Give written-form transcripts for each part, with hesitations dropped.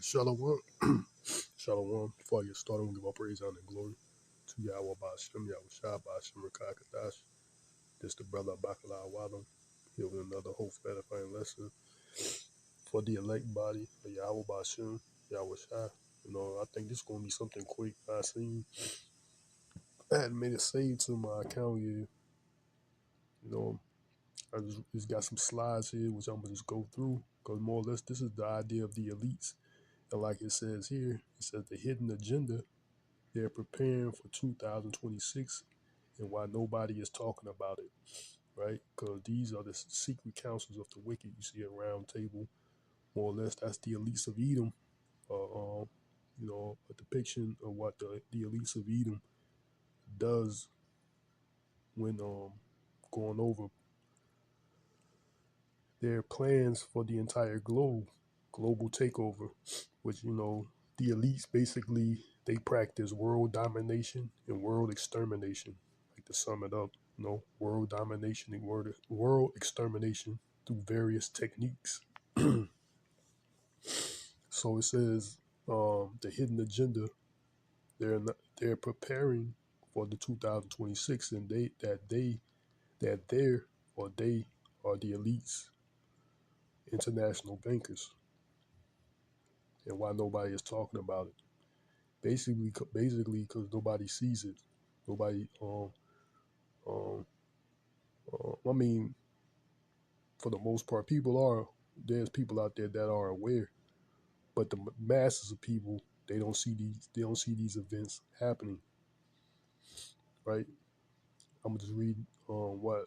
Shalom. Shalom. Before I get started, I'm going to give all praise, honor, and glory to Yahawah, bahasham, Rawchaa Qadash. This the brother Bakala Wadam. Here with another hopeful edifying lesson for the elect body of Yahawah, bahasham, Yahawahshi. I think this is going to be something quick. I hadn't made it saved to my account here. I just got some slides here, which I'm going to just go through because more or less this is the idea of the elites. And like it says here, it says the hidden agenda. They're preparing for 2026 and why nobody is talking about it, right? Because these are the secret councils of the wicked. You see a round table, more or less, that's the elites of Edom, a depiction of what the elites of Edom does when going over their plans for the entire global takeover, which, the elites basically, they practice world domination and world extermination. Like to sum it up, world domination and world extermination through various techniques. So it says the hidden agenda. They're preparing for the 2026, and they are the elites, international bankers, and why nobody is talking about it. Basically, because nobody sees it. Nobody. Um. I mean, for the most part, there's people out there that are aware, but the masses of people, they don't see these events happening, right? I'm gonna just read what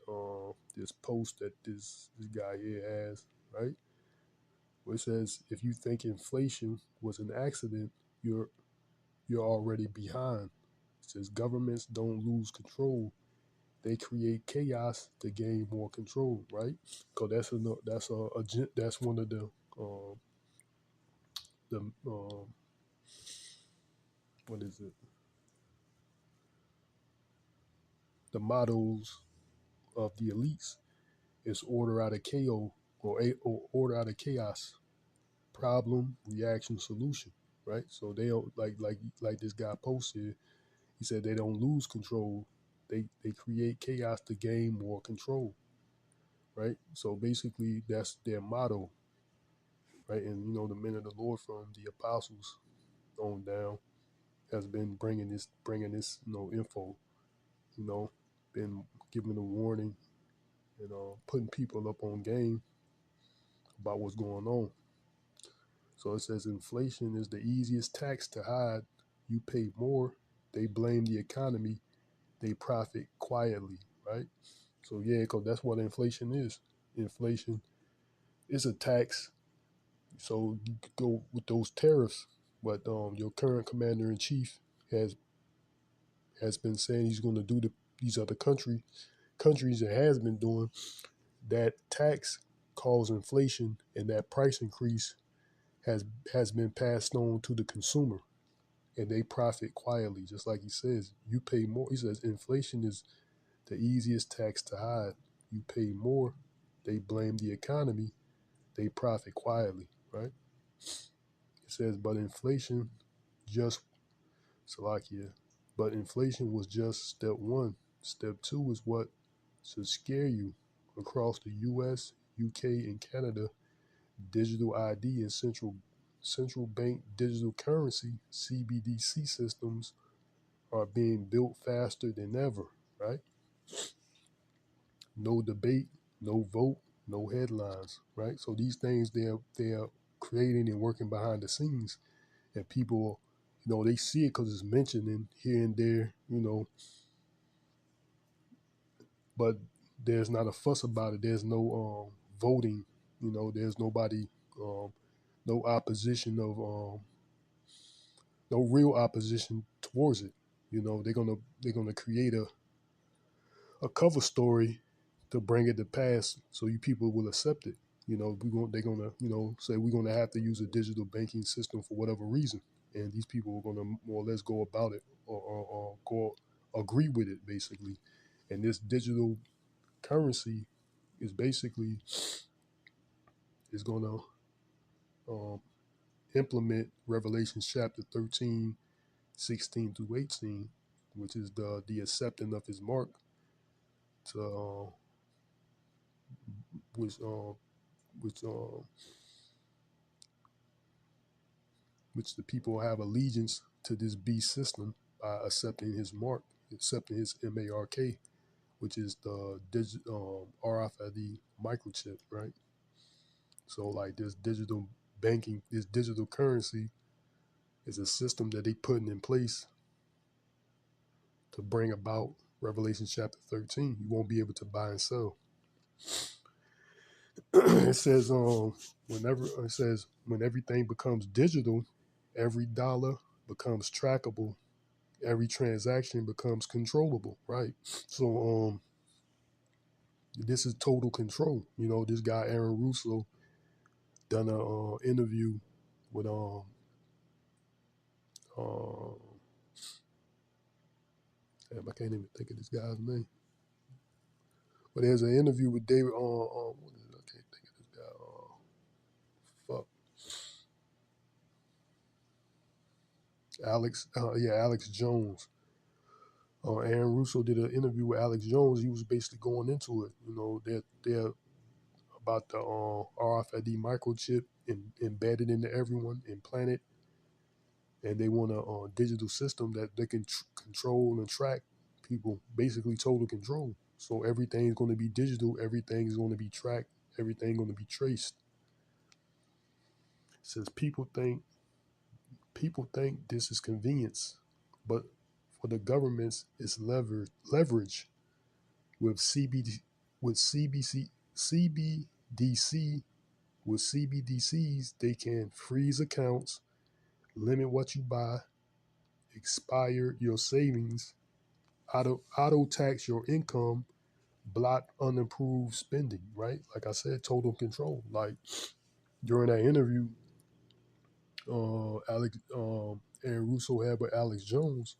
this post that this guy here has, right? Where it says, if you think inflation was an accident, you're already behind. It says governments don't lose control; they create chaos to gain more control, right? Because that's one of um, the what is it? The mottos of the elites is order out of chaos or order out of chaos, problem, reaction, solution, right? So they don't like this guy posted. He said they don't lose control; they create chaos to gain more control, right? So basically, that's their motto, right? And the men of the Lord from the apostles on down has been bringing this info, you know, been giving a warning and putting people up on game about what's going on. So it says inflation is the easiest tax to hide. You pay more. They blame the economy. They profit quietly, right? So yeah, because that's what inflation is. Inflation is a tax. So you could go with those tariffs, but your current commander in chief has been saying he's going to do these other countries that has been doing that. Tax cause inflation, and that price increase has been passed on to the consumer, and they profit quietly, just like he says. You pay more. He says inflation is the easiest tax to hide. You pay more. They blame the economy. They profit quietly, right? It says, but inflation just Salakia. But inflation was just step one. Step two is what should scare you. Across the US, UK, and Canada, digital ID and central bank digital currency (CBDC) systems are being built faster than ever, right? No debate, no vote, no headlines, right? So these things they're creating and working behind the scenes, and people, they see it because it's mentioned in here and there, but there's not a fuss about it. There's no voting, there's nobody, um, no opposition of no real opposition towards it. They're gonna create a cover story to bring it to pass, so you people will accept it. They're gonna say we're gonna have to use a digital banking system for whatever reason, and these people are gonna more or less go about it, or go agree with it basically. And this digital currency is basically is gonna um, implement Revelation chapter 13, 16 through 18, which is the accepting of his mark, to which which which the people have allegiance to this beast system by accepting his mark, accepting his mark, which is the RFID microchip, right? So like this digital banking, this digital currency is a system that they putting in place to bring about Revelation chapter 13. You won't be able to buy and sell. It says when everything becomes digital, every dollar becomes trackable, every transaction becomes controllable, right? So this is total control. You know, this guy Aaron Russo done a interview with uh I can't even think of this guy's name. But there's an interview with David what is it? I can't think of this guy. Fuck. Alex Jones. Aaron Russo did an interview with Alex Jones. He was basically going into it. You know, they're about the RFID microchip embedded into everyone, implanted, and they want a digital system that they can control and track people, basically total control. So everything's going to be digital, everything's going to be tracked, everything's going to be traced. It says people think this is convenience, but for the governments, it's leverage with CBD with CBC CBDC with CBDCs. They can freeze accounts, limit what you buy, expire your savings, auto tax your income, block unapproved spending. Right, like I said, total control. Like during that interview, Alex and Russo had with Alex Jones,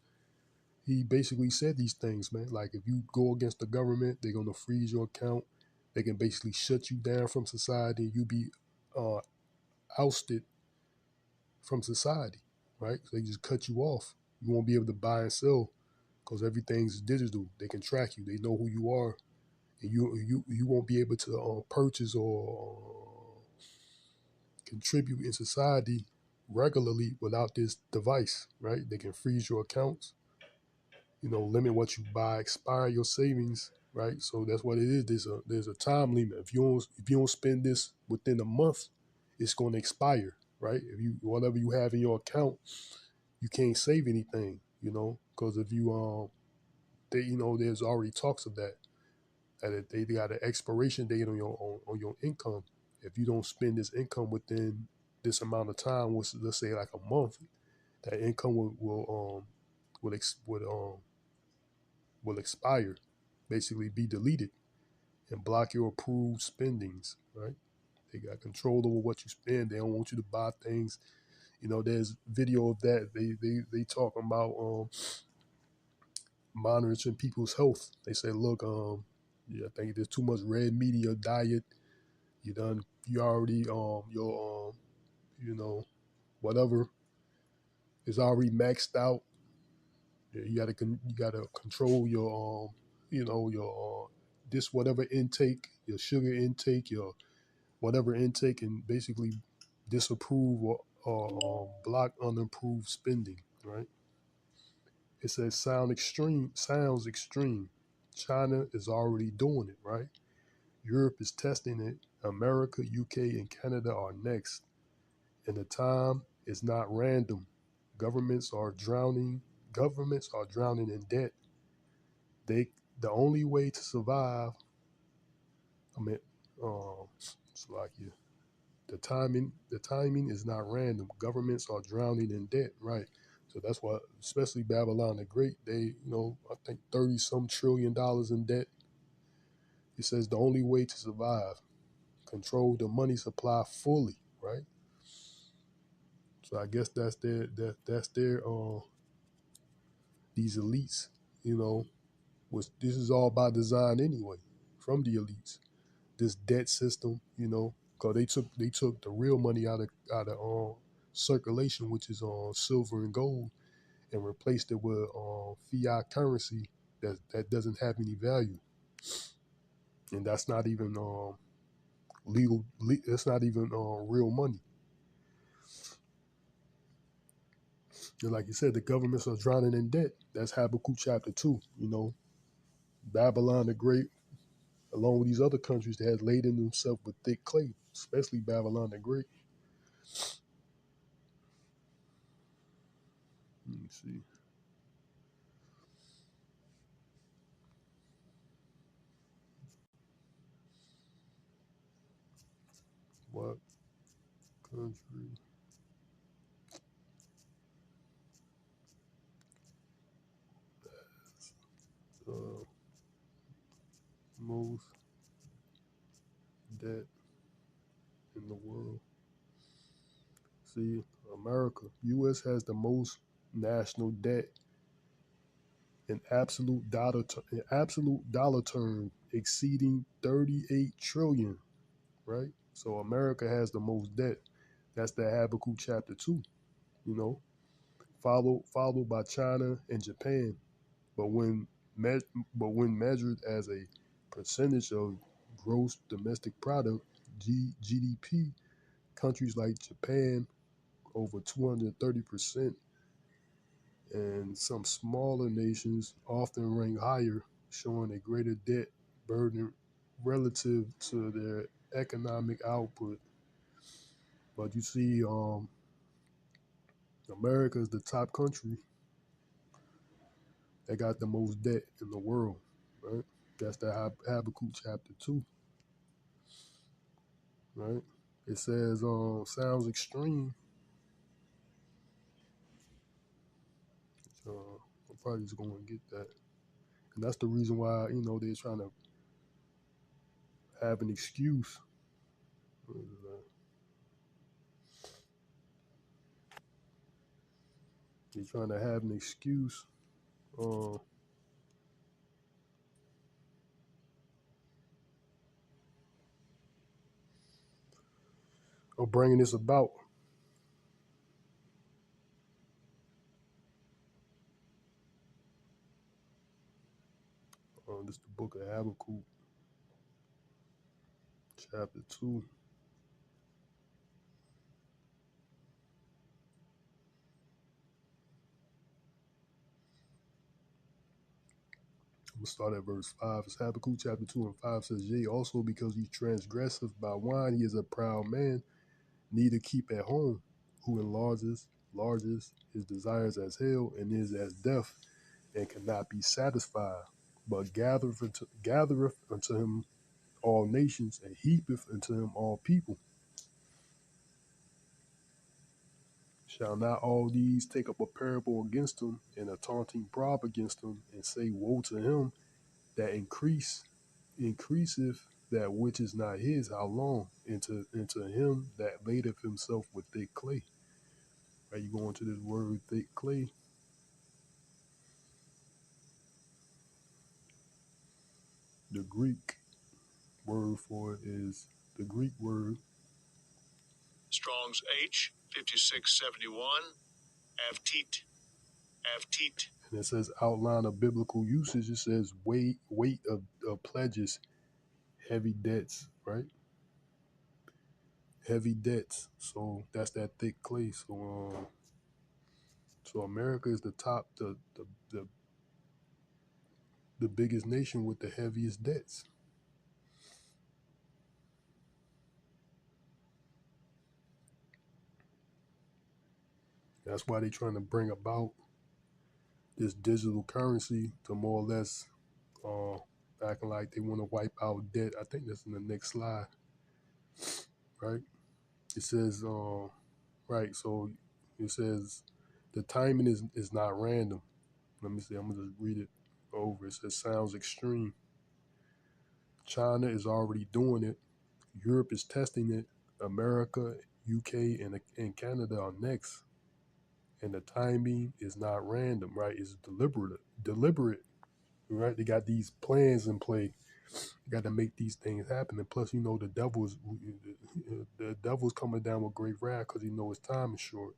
he basically said these things, man. Like if you go against the government, they're gonna freeze your account. They can basically shut you down from society. You be uh, ousted from society, right? So they just cut you off. You won't be able to buy and sell because everything's digital. They can track you. They know who you are, and you won't be able to purchase or contribute in society regularly without this device, right? They can freeze your accounts, you know, limit what you buy, expire your savings, right? So that's what it is. There's a time limit. If you don't spend this within a month, it's going to expire, right? If you whatever you have in your account, you can't save anything, you know, because if you they you know there's already talks of that they got an expiration date on your income. If you don't spend this income within this amount of time, which let's say like a month, that income will ex, will expire, basically be deleted and block your approved spendings, right? They got control over what you spend. They don't want you to buy things. You know, there's video of that. They talking about monitoring people's health. They say, look, yeah, I think there's too much red media diet. You already your you know, whatever is already maxed out. Yeah, you gotta control your you know, your this whatever intake, your sugar intake, your whatever intake, and basically disapprove or block unapproved spending. Right? It says sounds extreme. China is already doing it. Right? Europe is testing it. America, UK, and Canada are next. And the time is not random. Governments are drowning. Governments are drowning in debt. They the only way to survive. I mean, it's like yeah, the timing is not random. Governments are drowning in debt, right? So that's why, especially Babylon the Great, they I think 30-some trillion in debt. It says the only way to survive, control the money supply fully, right? So I guess that's their these elites, you know, was this is all by design anyway, from the elites. This debt system, because they took the real money out of circulation, which is on silver and gold, and replaced it with fiat currency that doesn't have any value, and that's not even legal. That's not even real money. And like you said, the governments are drowning in debt. That's Habakkuk chapter 2. You know, Babylon the Great, along with these other countries that had laden themselves with thick clay, especially Babylon the Great. Let me see. What country uh, most debt in the world? See, America. U.S. has the most national debt in absolute dollar term, exceeding 38 trillion. Right. So America has the most debt. That's the Habakkuk chapter 2. You know, followed by China and Japan. But when measured as a percentage of gross domestic product (GDP), countries like Japan over 230%, and some smaller nations often rank higher, showing a greater debt burden relative to their economic output. But you see, America is the top country that got the most debt in the world, right? That's the Habakkuk chapter 2, right? It says, sounds extreme. I'm probably just going to get that. And that's the reason why, they're trying to have an excuse. They're trying to have an excuse uh, of bringing this about. This is the book of Habakkuk, chapter 2. I'm going to start at verse 5. It's Habakkuk chapter 2 and 5 says, Yea, also because he transgresseth by wine, he is a proud man, neither keep at home, who enlarges his desires as hell, and is as death, and cannot be satisfied, but gathereth unto him all nations, and heapeth unto him all people. Shall not all these take up a parable against him, and a taunting prob against him, and say, Woe to him that increaseth that which is not his, how long? Into him that ladeth himself with thick clay. Are you going to this word thick clay? The Greek word for it is the Greek word Strong's H 5671 Avtit. And it says outline of biblical usage. It says weight of pledges, heavy debts, right? Heavy debts. So that's that thick clay. So America is the top, the biggest nation with the heaviest debts. That's why they're trying to bring about this digital currency to more or less acting like they want to wipe out debt. I think that's in the next slide, right? It says, right, so it says the timing is not random. Let me see, I'm going to just read it over. It says, sounds extreme. China is already doing it. Europe is testing it. America, UK, and Canada are next. And the timing is not random, right? It's deliberate, right? They got these plans in play. You got to make these things happen. And plus, the devil's coming down with great wrath because he knows his time is short,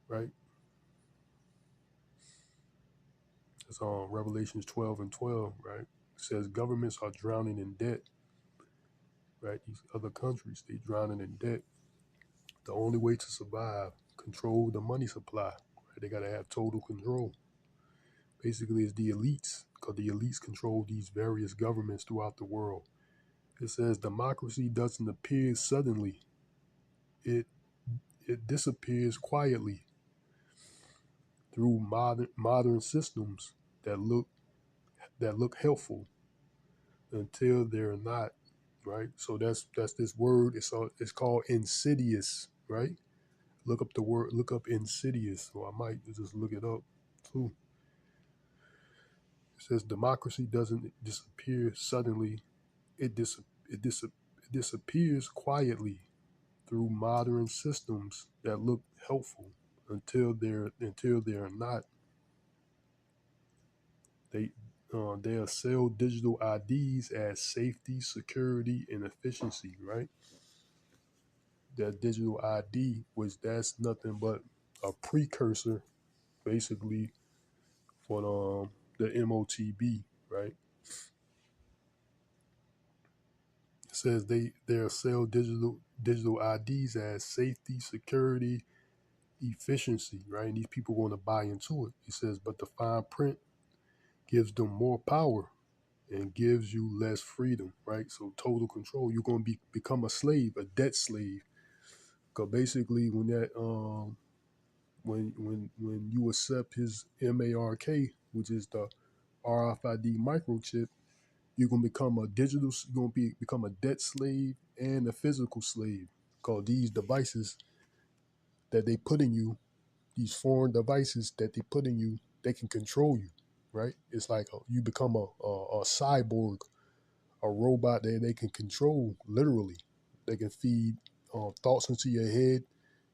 right? It's on Revelations 12 and 12, right? It says governments are drowning in debt, right? These other countries, they drowning in debt. The only way to survive, control the money supply, right? They got to have total control. Basically, it's the elites, because the elites control these various governments throughout the world. It says democracy doesn't appear suddenly. It it disappears quietly through modern systems that look helpful until they're not, right? So that's this word. It's called insidious, right? Look up insidious, or I might just look it up too. It says democracy doesn't disappear suddenly. It dis it, dis, it disappears quietly through modern systems that look helpful until they're not. They they'll sell digital IDs as safety, security, and efficiency, right? That digital ID, which that's nothing but a precursor, basically, for the MOTB, right? It says they'll sell digital IDs as safety, security, efficiency, right? And these people want to buy into it. It says, but the fine print gives them more power and gives you less freedom, right? So total control. You're going to become a slave, a debt slave. Because basically, when you accept his MARK, which is the RFID microchip, you're gonna become a digital. You're gonna become a debt slave and a physical slave. Because these devices that they put in you, these foreign devices that they put in you, they can control you, right? It's like you become a cyborg, a robot that they can control literally. They can feed thoughts into your head,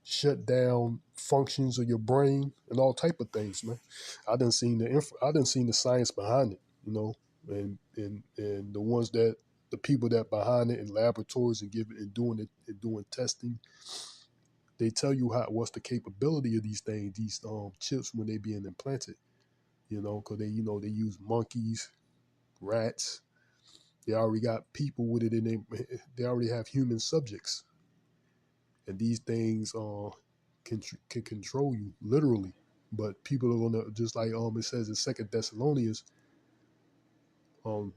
shut down functions of your brain, and all type of things, man. I didn't seen the science behind it, and the ones that the people that behind it in laboratories and give it and doing it and doing testing, they tell you what's the capability of these things, these chips when they being implanted, because they use monkeys, rats. They already got people with it, and they already have human subjects, and these things can control you literally. But people are gonna, just like it says in Second Thessalonians, um,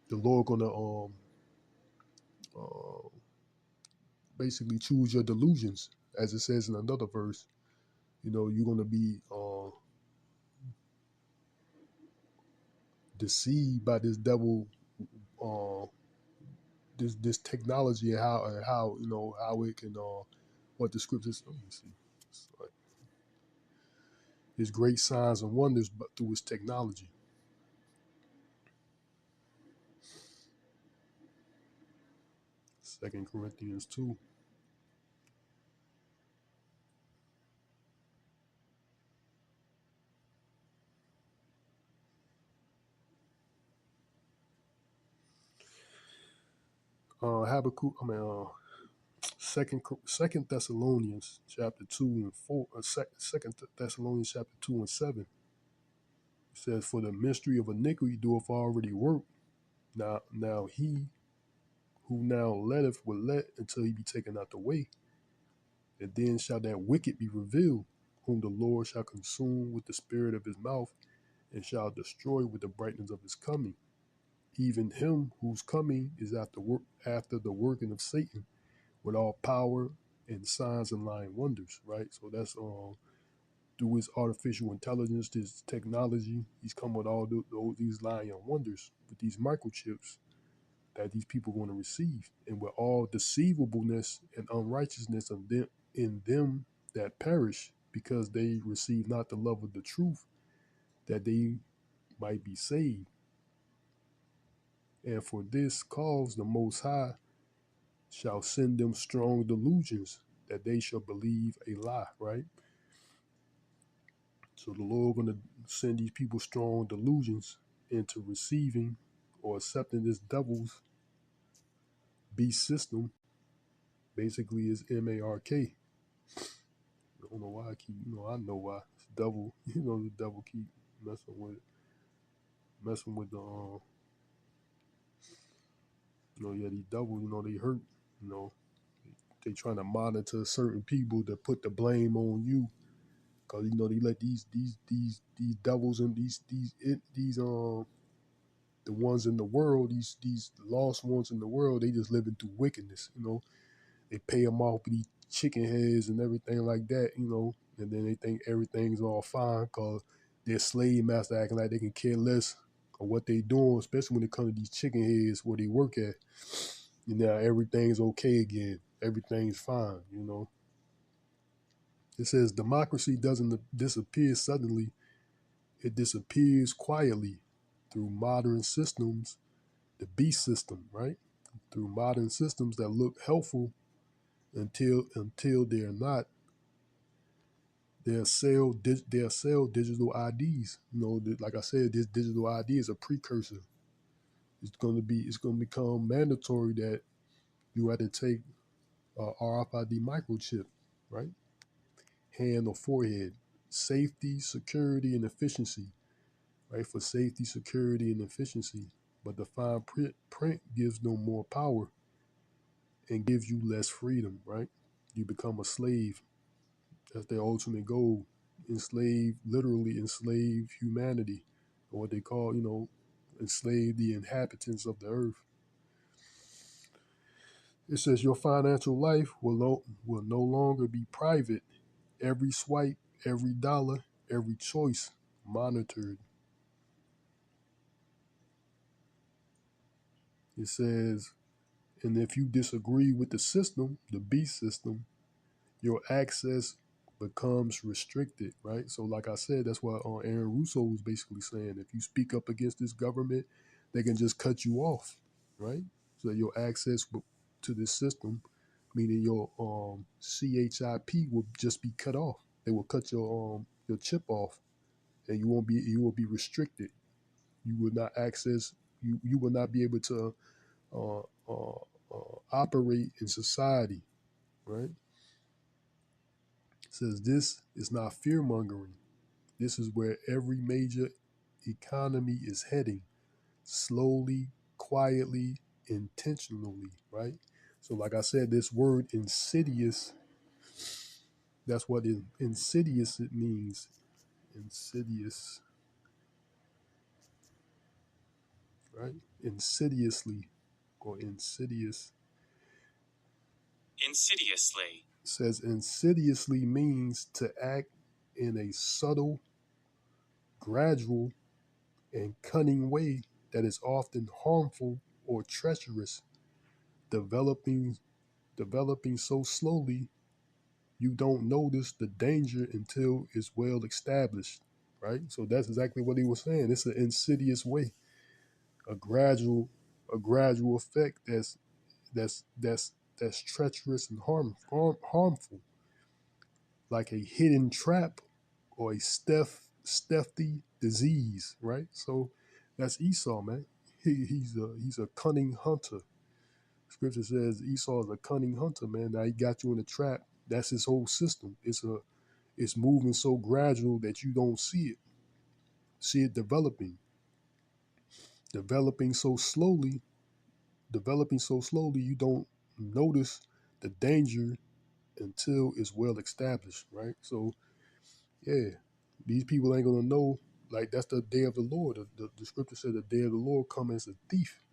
the Lord gonna uh, basically choose your delusions, as it says in another verse. You're gonna be deceived by this devil, uh, this technology, and how how it can what the scriptures. Let me see. It's like, his great signs and wonders, but through his technology. 2 Corinthians 2. Habakkuk. Second Thessalonians chapter 2 and 4. Second Thessalonians chapter 2 and 7. It says, "For the mystery of iniquity doeth already work. Now he who now letteth will let until he be taken out the way, and then shall that wicked be revealed, whom the Lord shall consume with the spirit of his mouth, and shall destroy with the brightness of his coming. Even him whose coming is after the working of Satan, with all power and signs and lying wonders," right? So that's through his artificial intelligence, this technology, he's come with all these lying wonders with these microchips that these people are going to receive, and with all deceivableness and unrighteousness of them in them that perish, because they receive not the love of the truth, that they might be saved. And for this cause the Most High shall send them strong delusions, that they shall believe a lie, right? So the Lord going to send these people strong delusions into receiving or accepting this devil's beast system basically is MARK. I don't know why I keep, I know why. It's devil, the devil keep messing with, the, yeah, these devils, they hurt, you know, they trying to monitor certain people to put the blame on you, cause they let these devils and the ones in the world, these lost ones in the world, they just living through wickedness, They pay them off with these chicken heads and everything like that, and then they think everything's all fine because their slave master acting like they can care less of what they doing, especially when it comes to these chicken heads where they work at. And now everything's okay again. Everything's fine. It says democracy doesn't disappear suddenly. It disappears quietly through modern systems, the beast system, right? Through modern systems that look helpful until they're not. They'll sell digital IDs. Like I said, this digital ID is a precursor. It's gonna become mandatory that you have to take RFID microchip, right? Hand or forehead. Safety, security, and efficiency, right? For safety, security, and efficiency. But the fine print gives no more power and gives you less freedom, right? You become a slave. That's their ultimate goal. Literally enslave humanity, or what they call, enslave the inhabitants of the earth. It says your financial life will no longer be private. Every swipe, every dollar, every choice monitored. It says, and if you disagree with the system, the beast system, your access becomes restricted, right? So, like I said, that's what Aaron Russo was basically saying. If you speak up against this government, they can just cut you off, right? So your access to this system, meaning your CHIP, will just be cut off. They will cut your chip off, and you will be restricted. You will not access. You will not be able to uh, operate in society, right? It says this is not fear mongering. This is where every major economy is heading, slowly, quietly, intentionally, right? So, like I said, this word insidious, that's what insidious it means. Insidious, right? Insidiously or insidious. Insidiously. It says insidiously means to act in a subtle, gradual, and cunning way that is often harmful or treacherous, developing developing so slowly you don't notice the danger until it's well established, right? So that's exactly what he was saying. It's an insidious way, a gradual effect that's treacherous and harmful, like a hidden trap or a stealthy disease, right? So that's Esau, man. He's a cunning hunter. Scripture says Esau is a cunning hunter, man. Now he got you in a trap. That's his whole system. It's moving so gradual that you don't see it developing so slowly, you don't notice the danger until it's well established, right? So yeah, these people ain't gonna know. Like that's the day of the Lord. The scripture said the day of the Lord come as a thief.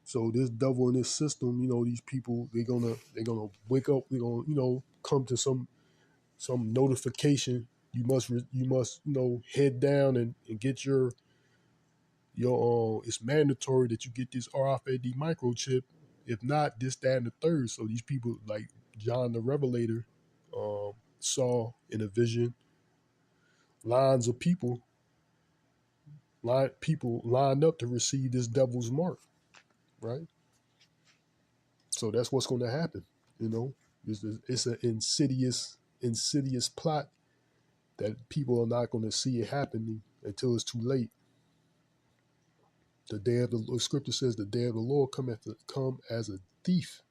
So this devil in this system, these people they're gonna wake up. They're gonna come to some notification. You must head down and get your it's mandatory that you get this RFID microchip. If not, this, that, and the third. So these people like John the Revelator saw in a vision lines of people lined up to receive this devil's mark, right? So that's what's going to happen. You know, it's an insidious plot that people are not going to see it happening until it's too late. The day of the scripture says the day of the Lord come as a thief,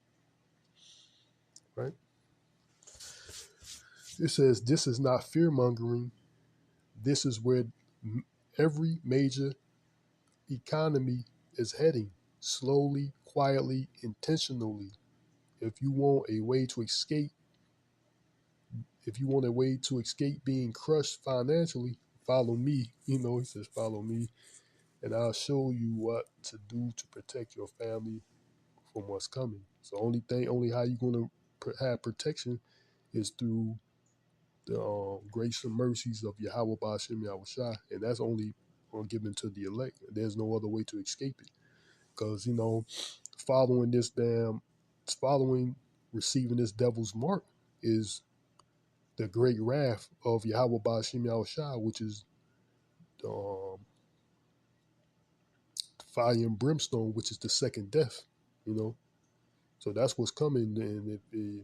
right? It says this is not fear mongering. This is where every major economy is heading, slowly, quietly, intentionally. If you want a way to escape, if you want a way to escape being crushed financially, follow me. You know, he says, follow me, and I'll show you what to do to protect your family from what's coming. So only how you're gonna have protection is through the grace and mercies of Yahawah, bahasham, Yahawahshi, and that's only given to the elect. There's no other way to escape it, because following this following receiving this devil's mark is the great wrath of Yahawah, bahasham, Yahawahshi, which is um, fire and brimstone, which is the second death. You know, so that's what's coming, and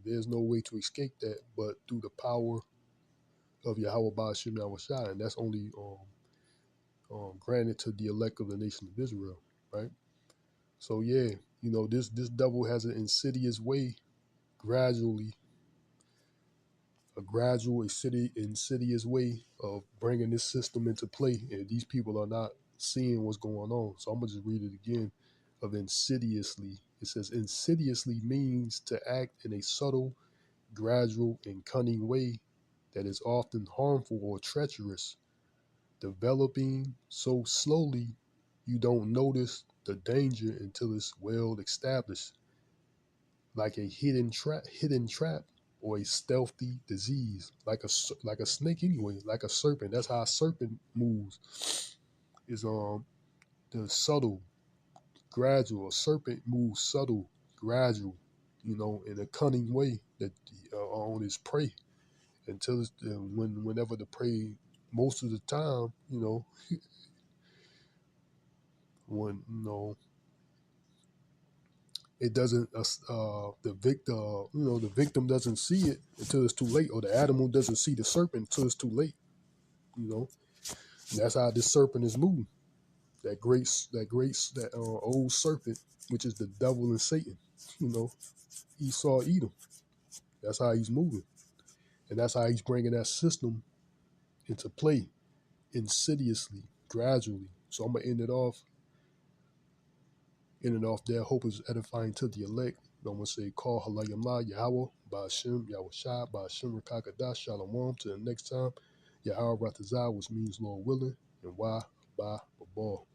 there's no way to escape that but through the power of Yahawah, bahasham, Yahawahshi, and that's only granted to the elect of the nation of Israel, right? So yeah, this devil has an insidious way, gradually, insidious way of bringing this system into play, and these people are not seeing what's going on. So I'm gonna just read it again. Of insidiously, it says insidiously means to act in a subtle, gradual, and cunning way that is often harmful or treacherous, developing so slowly you don't notice the danger until it's well established, like a hidden trap or a stealthy disease, like a snake anyway, like a serpent. That's how a serpent moves. Is the subtle, gradual. A serpent moves subtle, gradual, in a cunning way that on its prey until whenever the prey, most of the time, when it doesn't the victim doesn't see it until it's too late, or the animal doesn't see the serpent until it's too late. you know and that's how this serpent is moving. That old serpent, which is the devil and Satan. Esau Edom. That's how he's moving, and that's how he's bringing that system into play, insidiously, gradually. So I'm gonna end it off there. Hope is edifying to the elect. I'm going to say, call Halayamah, Yahawah, bahasham, Yahawashi, bahasham, Rawchaa Qadash, Shalom. Till the next time, Yahawah Ratazah, which means Lord willing, and why, ba, babal.